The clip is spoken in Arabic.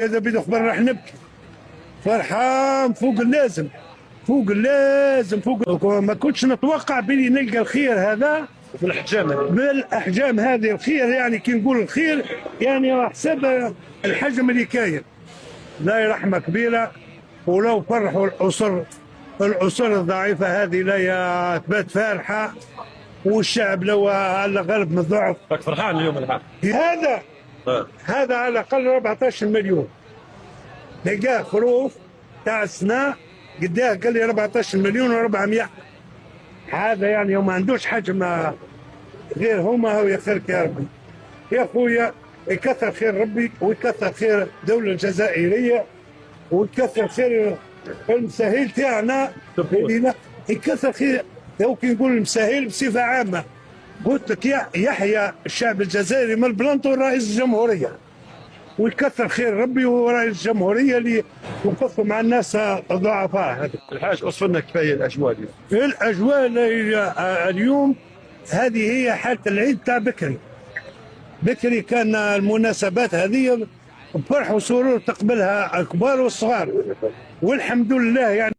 هذا بيد اخبار راح نبكي فرحان فوق اللازم فوق اللازم فوق. ما كنتش نتوقع بلي نلقى الخير هذا بالاحجام هذه. الخير يعني كي نقول الخير يعني على حساب الحجم اللي كاين. لا رحمه كبيره. ولو فرحوا الاسر الضعيفه هذه لا تبات فارحه. والشعب لو على غلب من الضعف. راك فرحان اليوم الحق؟ هذا على الاقل 14 مليون. لقاه خروف تاع السنه قداه قال لي 14 مليون و400. هذا يعني هو ما عندوش حجم غير هما. هو يا خيرك يا ربي يا خويا. يكثر خير ربي ويكثر خير الدوله الجزائريه ويكثر خير المساهيل تاعنا. يكثر خير. لو كي نقول المساهيل بصفه عامه قلت لك يحيى الشعب الجزائري من البلانطو رئيس الجمهوريه. ويكثر خير ربي ورئيس الجمهوريه اللي يوقفوا مع الناس الضعفاء. الحاج وصف لنا كفايه الاجواء اليوم. الاجواء اليوم هذه هي حاله العيد تاع بكري كان المناسبات هذه بفرح وسرور تقبلها الكبار والصغار والحمد لله يعني.